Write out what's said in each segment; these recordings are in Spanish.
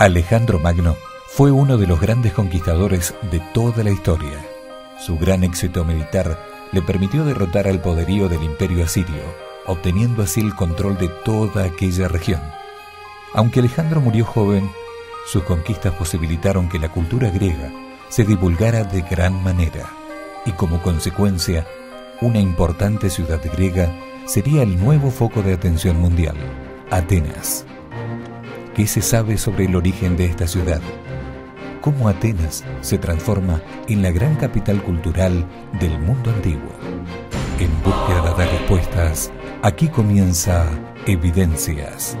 Alejandro Magno fue uno de los grandes conquistadores de toda la historia. Su gran éxito militar le permitió derrotar al poderío del Imperio Asirio, obteniendo así el control de toda aquella región. Aunque Alejandro murió joven, sus conquistas posibilitaron que la cultura griega se divulgara de gran manera, y como consecuencia, una importante ciudad griega sería el nuevo foco de atención mundial, Atenas. ¿Qué se sabe sobre el origen de esta ciudad? ¿Cómo Atenas se transforma en la gran capital cultural del mundo antiguo? En búsqueda de respuestas, aquí comienza Evidencias.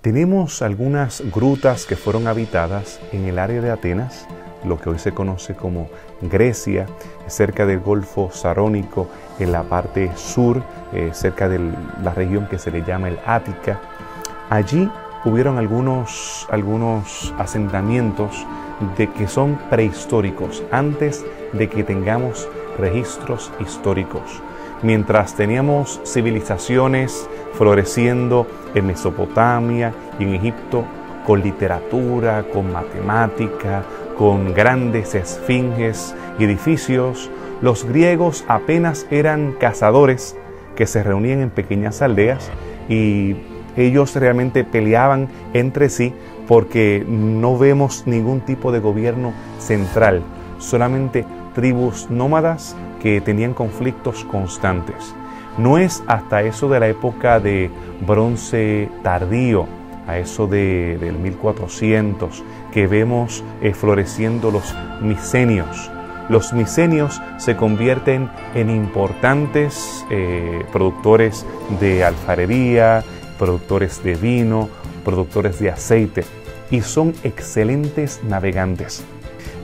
Tenemos algunas grutas que fueron habitadas en el área de Atenas, lo que hoy se conoce como Grecia, cerca del Golfo Sarónico, en la parte sur, cerca de la región que se le llama el Ática. Allí hubieron algunos asentamientos que son prehistóricos, antes de que tengamos registros históricos. Mientras teníamos civilizaciones floreciendo en Mesopotamia y en Egipto, con literatura, con matemática, con grandes esfinges y edificios, los griegos apenas eran cazadores que se reunían en pequeñas aldeas y ellos realmente peleaban entre sí porque no vemos ningún tipo de gobierno central, solamente tribus nómadas que tenían conflictos constantes. No es hasta eso de la época de bronce tardío, a eso del 1400, que vemos floreciendo los micenios. Los micenios se convierten en importantes productores de alfarería, productores de vino, productores de aceite, y son excelentes navegantes.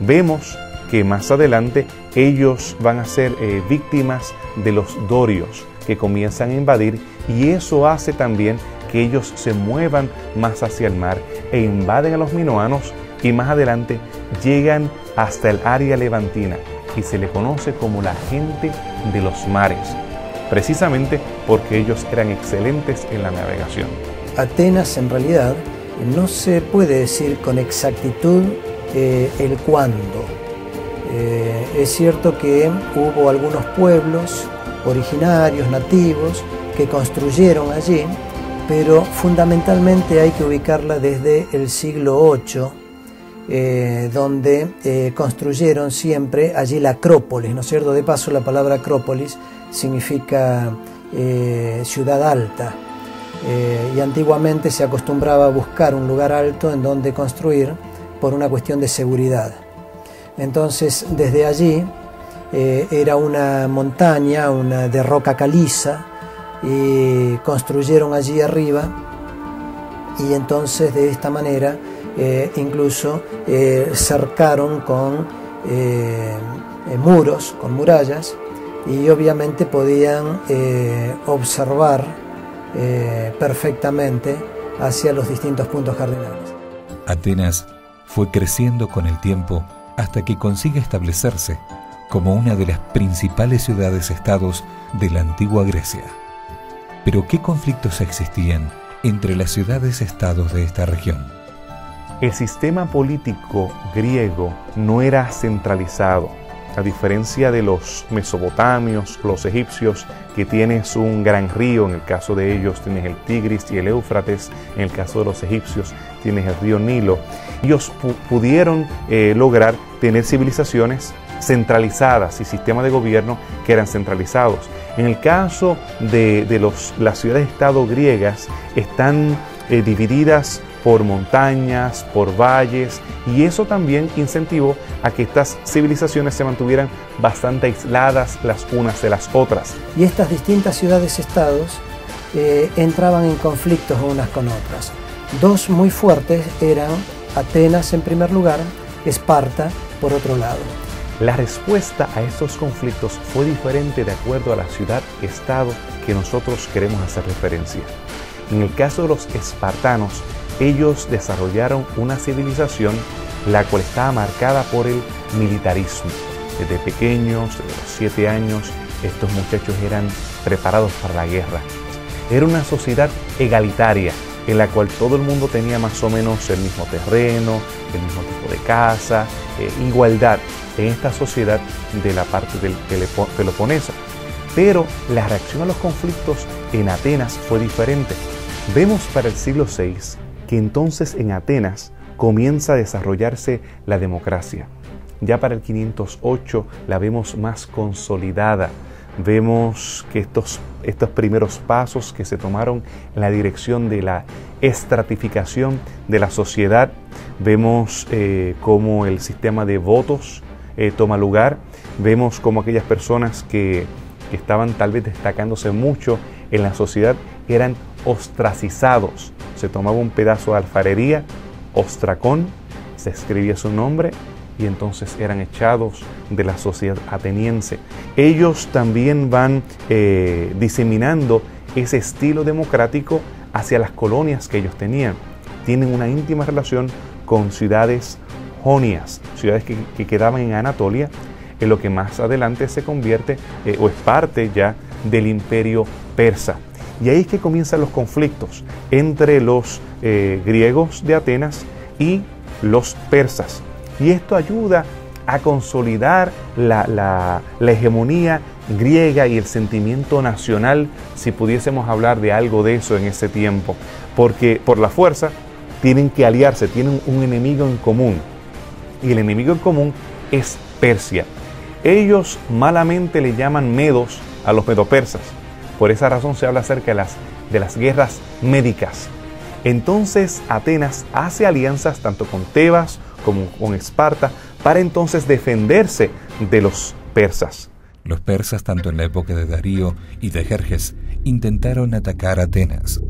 Vemos que más adelante ellos van a ser víctimas de los dorios, que comienzan a invadir, y eso hace también que ellos se muevan más hacia el mar e invaden a los minoanos, y más adelante llegan hasta el área levantina y se le conoce como la gente de los mares, precisamente porque ellos eran excelentes en la navegación. Atenas, en realidad, no se puede decir con exactitud el cuándo. Es cierto que hubo algunos pueblos originarios, nativos, que construyeron allí, pero fundamentalmente hay que ubicarla desde el siglo VIII, donde construyeron siempre allí la Acrópolis, ¿no es cierto? De paso, la palabra Acrópolis significa ciudad alta, y antiguamente se acostumbraba a buscar un lugar alto en donde construir por una cuestión de seguridad. Entonces, desde allí era una montaña, de roca caliza, y construyeron allí arriba, y entonces de esta manera incluso cercaron con muros, con murallas, y obviamente podían observar perfectamente hacia los distintos puntos cardinales. Atenas fue creciendo con el tiempo hasta que consigue establecerse como una de las principales ciudades-estados de la antigua Grecia. Pero ¿qué conflictos existían entre las ciudades-estados de esta región? El sistema político griego no era centralizado, a diferencia de los mesopotamios, los egipcios, que tienes un gran río. En el caso de ellos tienes el Tigris y el Éufrates. En el caso de los egipcios tienes el río Nilo. Ellos pudieron lograr tener civilizaciones centralizadas y sistemas de gobierno que eran centralizados. En el caso de las ciudades-estado griegas, están divididas por montañas, por valles, y eso también incentivó a que estas civilizaciones se mantuvieran bastante aisladas las unas de las otras. Y estas distintas ciudades-estados entraban en conflictos unas con otras. Dos muy fuertes eran Atenas en primer lugar, Esparta por otro lado. La respuesta a estos conflictos fue diferente de acuerdo a la ciudad-estado que nosotros queremos hacer referencia. En el caso de los espartanos, ellos desarrollaron una civilización la cual estaba marcada por el militarismo. Desde pequeños, desde los 7 años, estos muchachos eran preparados para la guerra. Era una sociedad egalitaria, en la cual todo el mundo tenía más o menos el mismo terreno, el mismo tipo de casa, igualdad en esta sociedad de la parte del Peloponeso. Pero la reacción a los conflictos en Atenas fue diferente. Vemos para el siglo VI que entonces en Atenas comienza a desarrollarse la democracia. Ya para el 508 la vemos más consolidada. Vemos que estos primeros pasos que se tomaron en la dirección de la estratificación de la sociedad, vemos cómo el sistema de votos toma lugar, vemos cómo aquellas personas que estaban tal vez destacándose mucho en la sociedad eran ostracizados. Se tomaba un pedazo de alfarería, ostracón, se escribía su nombre y entonces eran echados de la sociedad ateniense. Ellos también van diseminando ese estilo democrático hacia las colonias que ellos tenían. Tienen una íntima relación con ciudades jonias, ciudades que quedaban en Anatolia, en lo que más adelante se convierte o es parte ya del imperio persa. Y ahí es que comienzan los conflictos entre los griegos de Atenas y los persas. Y esto ayuda a consolidar la hegemonía griega y el sentimiento nacional, si pudiésemos hablar de algo de eso en ese tiempo. Porque por la fuerza tienen que aliarse, tienen un enemigo en común. Y el enemigo en común es Persia. Ellos malamente le llaman medos a los medopersas. Por esa razón se habla acerca de las guerras médicas. Entonces Atenas hace alianzas tanto con Tebas como con Esparta para entonces defenderse de los persas. Los persas, tanto en la época de Darío y de Jerjes, intentaron atacar Atenas.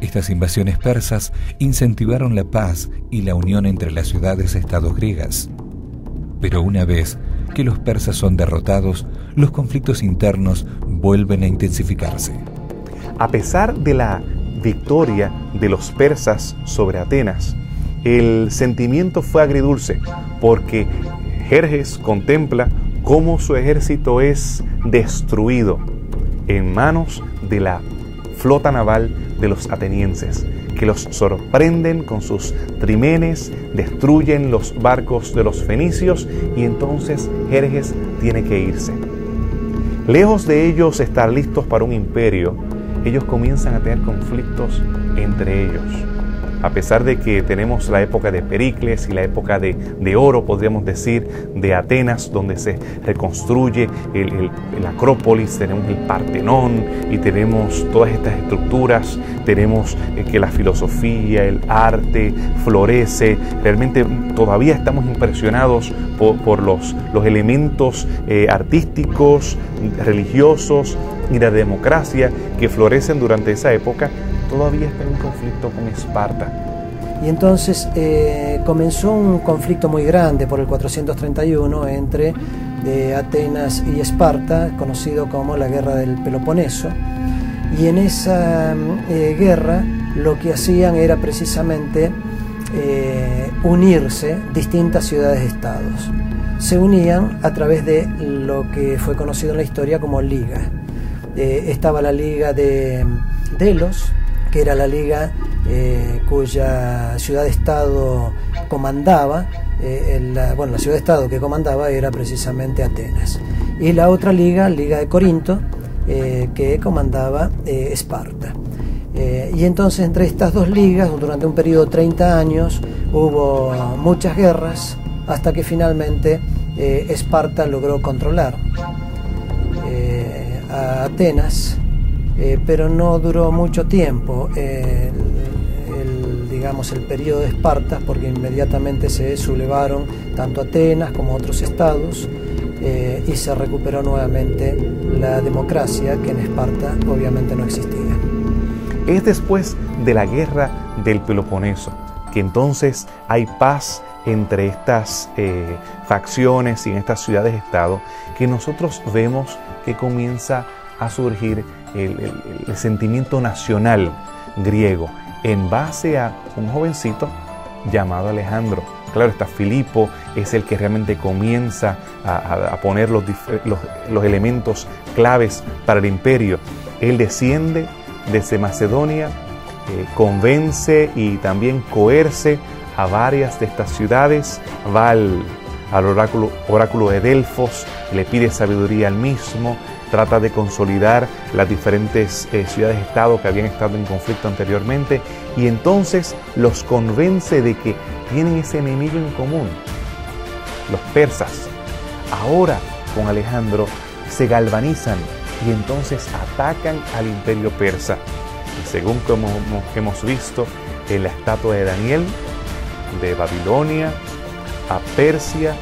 Estas invasiones persas incentivaron la paz y la unión entre las ciudades-estados griegas. Pero una vez que los persas son derrotados, los conflictos internos vuelven a intensificarse. A pesar de la victoria de los persas sobre Atenas, el sentimiento fue agridulce, porque Jerjes contempla cómo su ejército es destruido en manos de la flota naval de los atenienses, que los sorprenden con sus trimenes, destruyen los barcos de los fenicios y entonces Jerjes tiene que irse. Lejos de ellos estar listos para un imperio, ellos comienzan a tener conflictos entre ellos. A pesar de que tenemos la época de Pericles y la época de oro, podríamos decir, de Atenas, donde se reconstruye el Acrópolis, tenemos el Partenón y tenemos todas estas estructuras, tenemos que la filosofía, el arte florece. Realmente todavía estamos impresionados por los elementos artísticos, religiosos y la democracia que florecen durante esa época. Todavía está en conflicto con Esparta. Y entonces comenzó un conflicto muy grande por el 431 entre Atenas y Esparta, conocido como la Guerra del Peloponeso. Y en esa guerra lo que hacían era precisamente unirse distintas ciudades-estados. Se unían a través de lo que fue conocido en la historia como liga. Estaba la liga de Delos, que era la liga cuya ciudad-estado comandaba, la ciudad-estado que comandaba era precisamente Atenas. Y la otra liga, Liga de Corinto, que comandaba Esparta. Y entonces entre estas dos ligas, durante un periodo de 30 años, hubo muchas guerras, hasta que finalmente Esparta logró controlar a Atenas. Pero no duró mucho tiempo el periodo de Esparta, porque inmediatamente se sublevaron tanto Atenas como otros estados y se recuperó nuevamente la democracia, que en Esparta obviamente no existía. Es después de la guerra del Peloponeso que entonces hay paz entre estas facciones y en estas ciudades-estado, que nosotros vemos que comienza a surgir el sentimiento nacional griego en base a un jovencito llamado Alejandro. Claro, está Filipo, es el que realmente comienza a poner los elementos claves para el imperio. Él desciende desde Macedonia, convence y también coerce a varias de estas ciudades, va al oráculo de Delfos, le pide sabiduría al mismo, trata de consolidar las diferentes ciudades-estado que habían estado en conflicto anteriormente, y entonces los convence de que tienen ese enemigo en común, los persas. Ahora con Alejandro se galvanizan y entonces atacan al imperio persa. Y según como hemos visto en la estatua de Daniel, de Babilonia a Persia,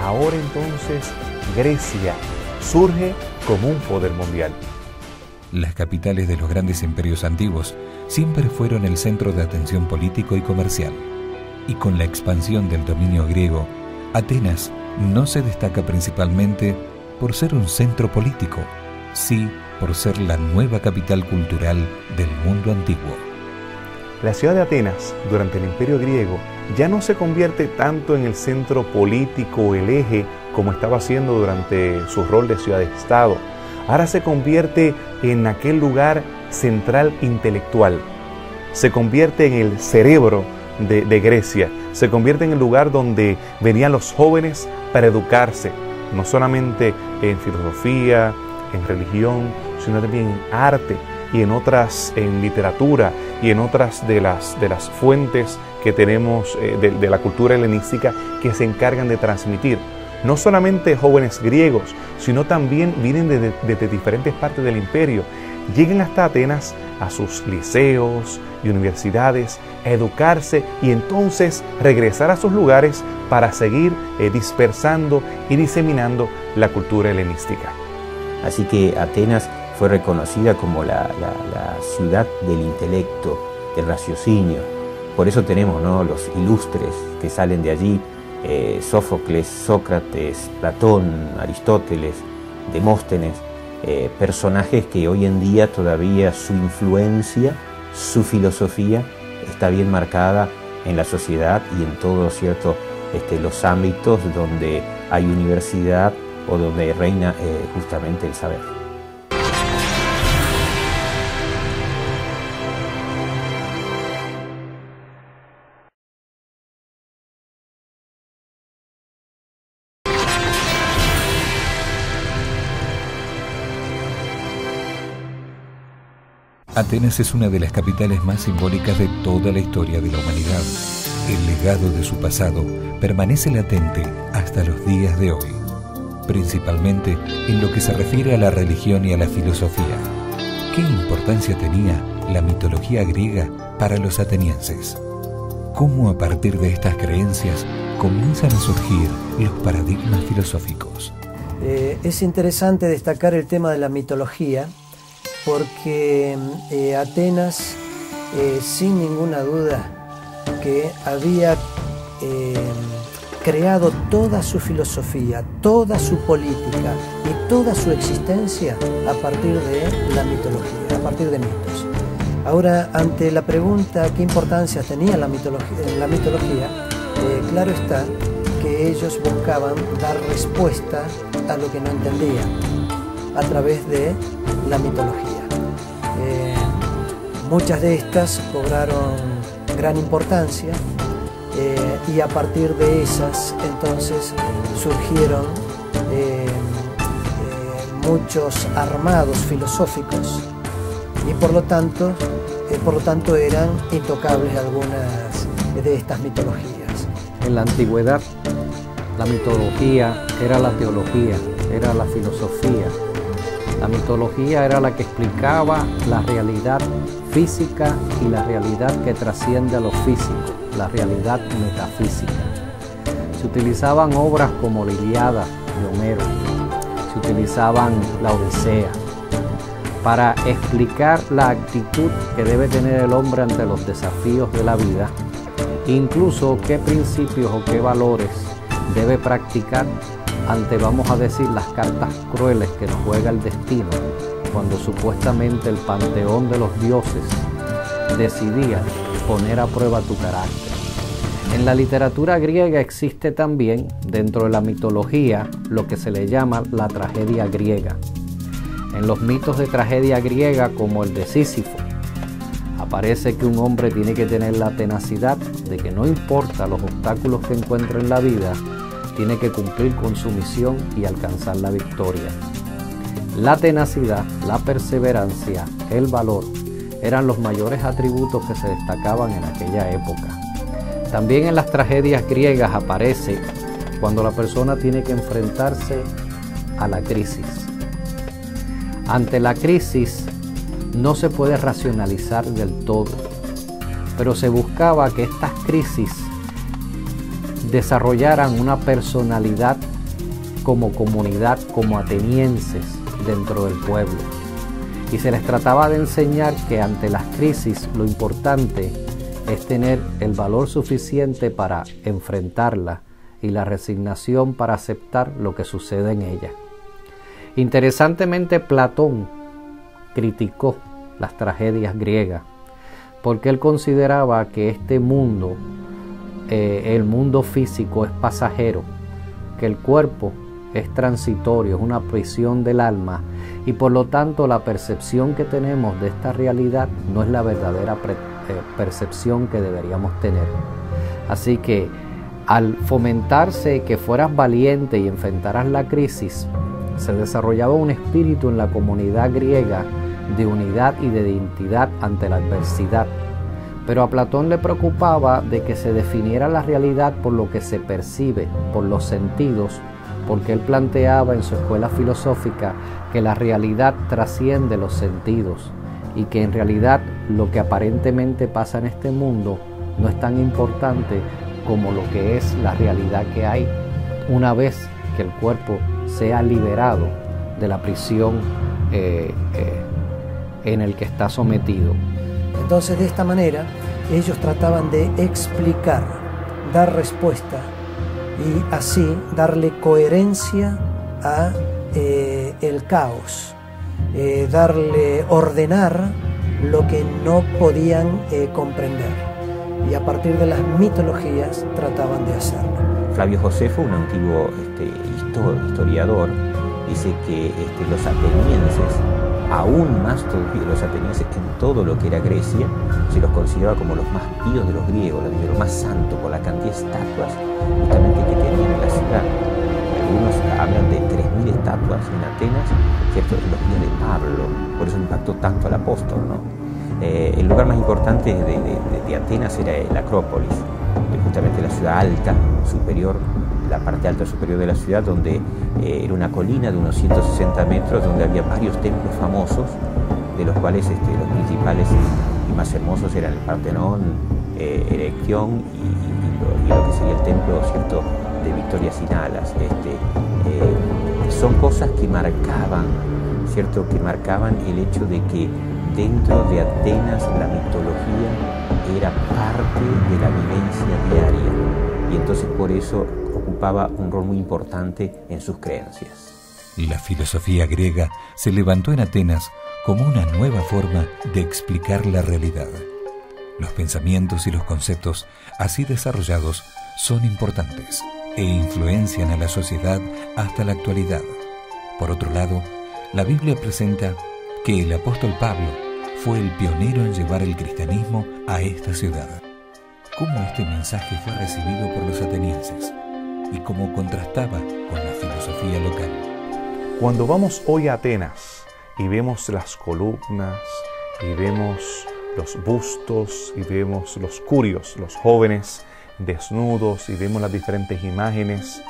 ahora entonces Grecia surge como un poder mundial. Las capitales de los grandes imperios antiguos siempre fueron el centro de atención político y comercial. Y con la expansión del dominio griego, Atenas no se destaca principalmente por ser un centro político, sí por ser la nueva capital cultural del mundo antiguo. La ciudad de Atenas, durante el imperio griego, ya no se convierte tanto en el centro político o el eje como estaba haciendo durante su rol de ciudad-estado. Ahora se convierte en aquel lugar central intelectual. Se convierte en el cerebro de Grecia. Se convierte en el lugar donde venían los jóvenes para educarse, no solamente en filosofía, en religión, sino también en arte y en literatura y en otras de las fuentes que tenemos de la cultura helenística que se encargan de transmitir. No solamente jóvenes griegos, sino también vienen desde diferentes partes del imperio. Llegan hasta Atenas a sus liceos y universidades a educarse y entonces regresar a sus lugares para seguir dispersando y diseminando la cultura helenística. Así que Atenas fue reconocida como la ciudad del intelecto, del raciocinio. Por eso tenemos, ¿no?, los ilustres que salen de allí, Sófocles, Sócrates, Platón, Aristóteles, Demóstenes, personajes que hoy en día todavía su influencia, su filosofía está bien marcada en la sociedad y en todos los ámbitos donde hay universidad o donde reina justamente el saber. Atenas es una de las capitales más simbólicas de toda la historia de la humanidad. El legado de su pasado permanece latente hasta los días de hoy, principalmente en lo que se refiere a la religión y a la filosofía. ¿Qué importancia tenía la mitología griega para los atenienses? ¿Cómo a partir de estas creencias comienzan a surgir los paradigmas filosóficos? Es interesante destacar el tema de la mitología, porque Atenas, sin ninguna duda, que había creado toda su filosofía, toda su política y toda su existencia a partir de la mitología, a partir de mitos. Ahora, ante la pregunta ¿qué importancia tenía la mitología? Claro está que ellos buscaban dar respuesta a lo que no entendían a través de la mitología. Muchas de estas cobraron gran importancia y a partir de esas entonces surgieron muchos armados filosóficos y por lo tanto eran intocables algunas de estas mitologías. En la antigüedad la mitología era la teología, era la filosofía. La mitología era la que explicaba la realidad física y la realidad que trasciende a lo físico, la realidad metafísica. Se utilizaban obras como la Ilíada de Homero, se utilizaban la Odisea, para explicar la actitud que debe tener el hombre ante los desafíos de la vida incluso qué principios o qué valores debe practicar ante, vamos a decir, las cartas crueles que nos juega el destino, cuando supuestamente el panteón de los dioses decidía poner a prueba tu carácter. En la literatura griega existe también, dentro de la mitología, lo que se le llama la tragedia griega. En los mitos de tragedia griega, como el de Sísifo, aparece que un hombre tiene que tener la tenacidad de que no importa los obstáculos que encuentre en la vida, tiene que cumplir con su misión y alcanzar la victoria. La tenacidad, la perseverancia, el valor eran los mayores atributos que se destacaban en aquella época. También en las tragedias griegas aparece cuando la persona tiene que enfrentarse a la crisis. Ante la crisis no se puede racionalizar del todo, pero se buscaba que estas crisis desarrollaran una personalidad como comunidad, como atenienses dentro del pueblo. Y se les trataba de enseñar que ante las crisis lo importante es tener el valor suficiente para enfrentarla y la resignación para aceptar lo que sucede en ella. Interesantemente, Platón criticó las tragedias griegas porque él consideraba que este mundo, el mundo físico, es pasajero, que el cuerpo es transitorio, es una prisión del alma, y por lo tanto la percepción que tenemos de esta realidad no es la verdadera percepción que deberíamos tener. Así que al fomentarse que fueras valiente y enfrentaras la crisis, se desarrollaba un espíritu en la comunidad griega de unidad y de identidad ante la adversidad. Pero a Platón le preocupaba de que se definiera la realidad por lo que se percibe, por los sentidos, porque él planteaba en su escuela filosófica que la realidad trasciende los sentidos y que en realidad lo que aparentemente pasa en este mundo no es tan importante como lo que es la realidad que hay una vez que el cuerpo sea liberado de la prisión en el que está sometido. Entonces, de esta manera, ellos trataban de explicar, dar respuesta y así darle coherencia a el caos, ordenar lo que no podían comprender, y a partir de las mitologías trataban de hacerlo. Flavio Josefo, un antiguo historiador, dice que los atenienses, aún más todavía los atenienses en todo lo que era Grecia, se los consideraba como los más píos de los griegos, de los más santos, por la cantidad de estatuas justamente que tenían en la ciudad. Algunos hablan de 3.000 estatuas en Atenas, ¿cierto?, en los días de Pablo, por eso impactó tanto al apóstol, ¿no? El lugar más importante de Atenas era la Acrópolis, justamente la ciudad alta, superior, la parte alta superior de la ciudad, donde era una colina de unos 160 metros, donde había varios templos famosos, de los cuales los principales y más hermosos eran el Partenón, Erección y lo que sería el templo, ¿cierto?, de Victoria sin alas. Son cosas que marcaban, ¿cierto?, que marcaban el hecho de que dentro de Atenas la mitología era parte de la vivencia diaria, y entonces por eso ocupaba un rol muy importante en sus creencias. La filosofía griega se levantó en Atenas como una nueva forma de explicar la realidad. Los pensamientos y los conceptos así desarrollados son importantes e influencian a la sociedad hasta la actualidad. Por otro lado, la Biblia presenta que el apóstol Pablo fue el pionero en llevar el cristianismo a esta ciudad. ¿Cómo este mensaje fue recibido por los atenienses y cómo contrastaba con la filosofía local? Cuando vamos hoy a Atenas y vemos las columnas y vemos los bustos y vemos los curios, los jóvenes desnudos, y vemos las diferentes imágenes,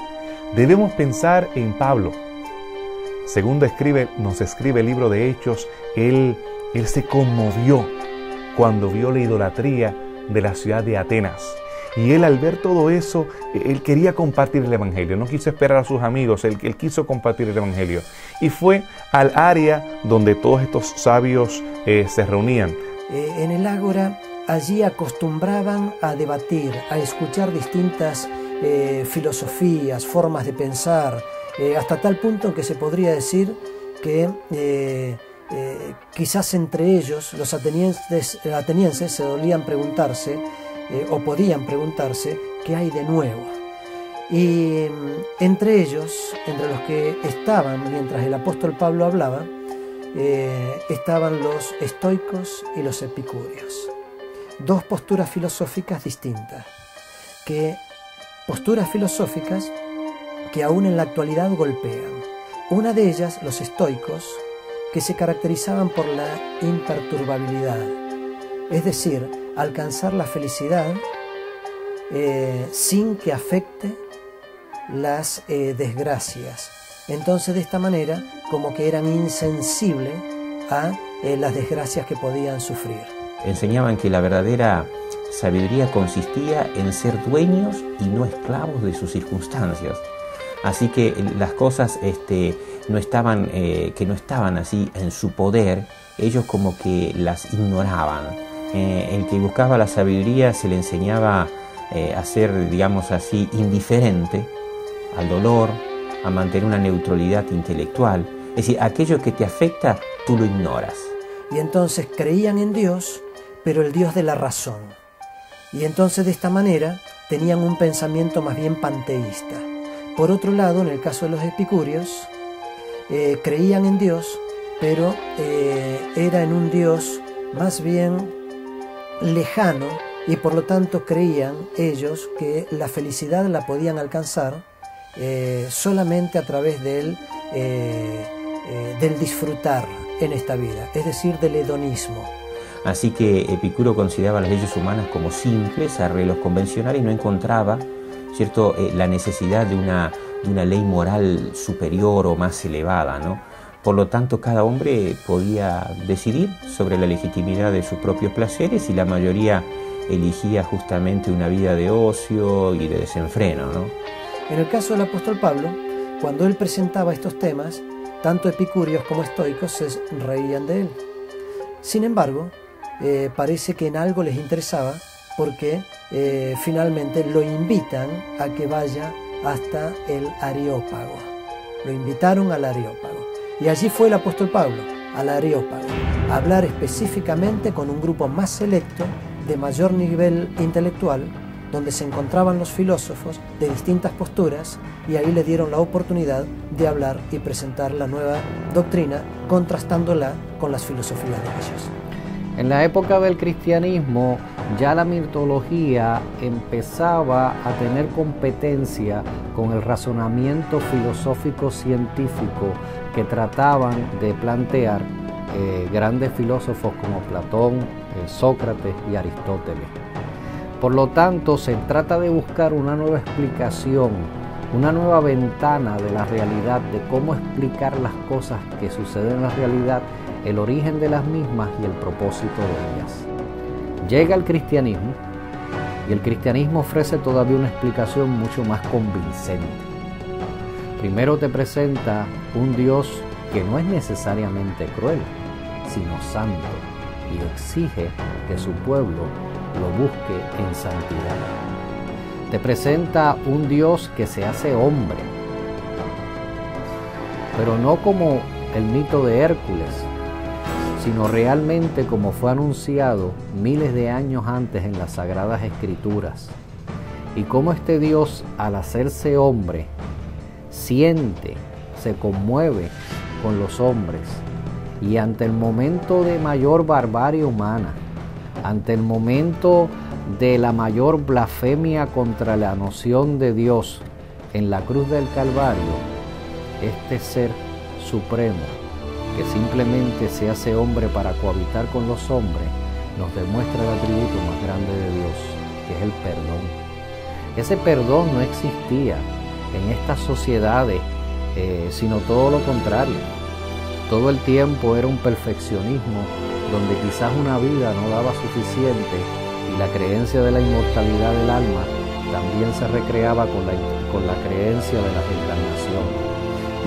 debemos pensar en Pablo. Según nos escribe el libro de Hechos, él se conmovió cuando vio la idolatría de la ciudad de Atenas. Y él, al ver todo eso, él quería compartir el Evangelio. No quiso esperar a sus amigos, él quiso compartir el Evangelio. Y fue al área donde todos estos sabios se reunían. En el ágora allí acostumbraban a debatir, a escuchar distintas filosofías, formas de pensar, hasta tal punto que se podría decir que quizás entre ellos los atenienses se solían preguntarse o podían preguntarse qué hay de nuevo. Y entre ellos, entre los que estaban mientras el apóstol Pablo hablaba, estaban los estoicos y los epicúreos. Dos posturas filosóficas distintas, posturas filosóficas que aún en la actualidad golpean. Una de ellas, los estoicos, que se caracterizaban por la imperturbabilidad, es decir, alcanzar la felicidad sin que afecte las desgracias. Entonces, de esta manera, como que eran insensibles a las desgracias que podían sufrir. Enseñaban que la verdadera sabiduría consistía en ser dueños y no esclavos de sus circunstancias. Así que las cosas que no estaban así en su poder, ellos como que las ignoraban. El que buscaba la sabiduría se le enseñaba a ser, digamos así, indiferente al dolor, a mantener una neutralidad intelectual. Es decir, aquello que te afecta, tú lo ignoras. Y entonces creían en Dios, pero el Dios de la razón. Y entonces de esta manera tenían un pensamiento más bien panteísta. Por otro lado, en el caso de los epicúreos, creían en Dios, pero era en un Dios más bien lejano, y por lo tanto creían ellos que la felicidad la podían alcanzar solamente a través del disfrutar en esta vida, es decir, del hedonismo. Así que Epicuro consideraba las leyes humanas como simples, arreglos convencionales, y no encontraba, ¿cierto?, la necesidad de una ley moral superior o más elevada, ¿no? Por lo tanto, cada hombre podía decidir sobre la legitimidad de sus propios placeres, y la mayoría elegía justamente una vida de ocio y de desenfreno, ¿no? En el caso del apóstol Pablo, cuando él presentaba estos temas, tanto epicúreos como estoicos se reían de él. Sin embargo, parece que en algo les interesaba, porque finalmente lo invitan a que vaya hasta el Areópago. Lo invitaron al Areópago. Y allí fue el apóstol Pablo, al Areópago, a hablar específicamente con un grupo más selecto, de mayor nivel intelectual, donde se encontraban los filósofos de distintas posturas, y ahí le dieron la oportunidad de hablar y presentar la nueva doctrina, contrastándola con las filosofías de ellos. En la época del cristianismo, ya la mitología empezaba a tener competencia con el razonamiento filosófico científico que trataban de plantear grandes filósofos como Platón, Sócrates y Aristóteles. Por lo tanto, se trata de buscar una nueva explicación, una nueva ventana de la realidad, de cómo explicar las cosas que suceden en la realidad, el origen de las mismas y el propósito de ellas. Llega el cristianismo, y el cristianismo ofrece todavía una explicación mucho más convincente. Primero te presenta un Dios que no es necesariamente cruel, sino santo, y exige que su pueblo lo busque en santidad. Te presenta un Dios que se hace hombre, pero no como el mito de Hércules, sino realmente como fue anunciado miles de años antes en las Sagradas Escrituras. Y cómo este Dios, al hacerse hombre, siente, se conmueve con los hombres, y ante el momento de mayor barbarie humana, ante el momento de la mayor blasfemia contra la noción de Dios en la cruz del Calvario, este ser supremo, que simplemente se hace hombre para cohabitar con los hombres, nos demuestra el atributo más grande de Dios, que es el perdón. Ese perdón no existía en estas sociedades, sino todo lo contrario. Todo el tiempo era un perfeccionismo donde quizás una vida no daba suficiente, y la creencia de la inmortalidad del alma también se recreaba con la creencia de la reencarnación.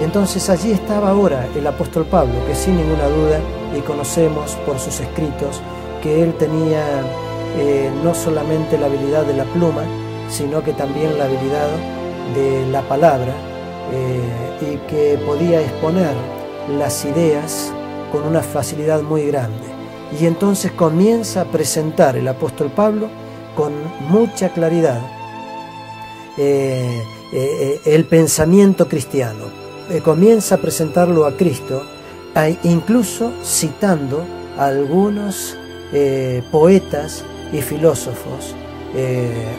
Y entonces allí estaba ahora el apóstol Pablo, que sin ninguna duda, y conocemos por sus escritos, que él tenía no solamente la habilidad de la pluma, sino que también la habilidad de la palabra, y que podía exponer las ideas con una facilidad muy grande. Y entonces comienza a presentar el apóstol Pablo con mucha claridad el pensamiento cristiano. Comienza a presentarlo a Cristo, incluso citando a algunos poetas y filósofos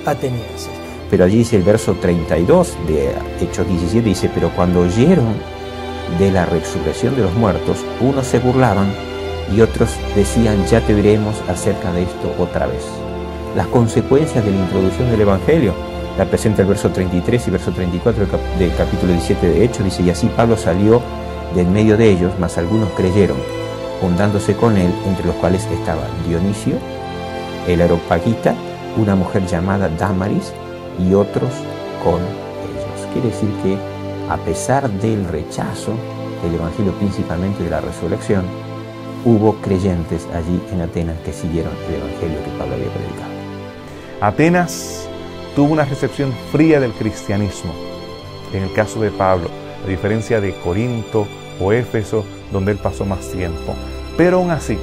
atenienses. Pero allí dice el verso 32 de Hechos 17, dice: pero cuando oyeron de la resurrección de los muertos, unos se burlaban y otros decían: ya te diremos acerca de esto otra vez. Las consecuencias de la introducción del Evangelio la presenta el verso 33 y verso 34 del capítulo 17 de Hechos. Dice: y así Pablo salió de en medio de ellos, mas algunos creyeron, juntándose con él, entre los cuales estaba Dionisio, el Areopagita, una mujer llamada Dámaris, y otros con ellos. Quiere decir que a pesar del rechazo del Evangelio, principalmente de la resurrección, hubo creyentes allí en Atenas que siguieron el Evangelio que Pablo había predicado. Atenas tuvo una recepción fría del cristianismo, en el caso de Pablo, a diferencia de Corinto o Éfeso, donde él pasó más tiempo. Pero aún así,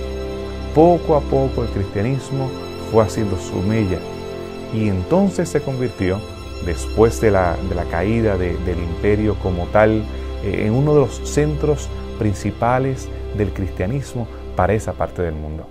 poco a poco el cristianismo fue haciendo su mella, y entonces se convirtió, después de la caída del imperio como tal, en uno de los centros principales del cristianismo para esa parte del mundo.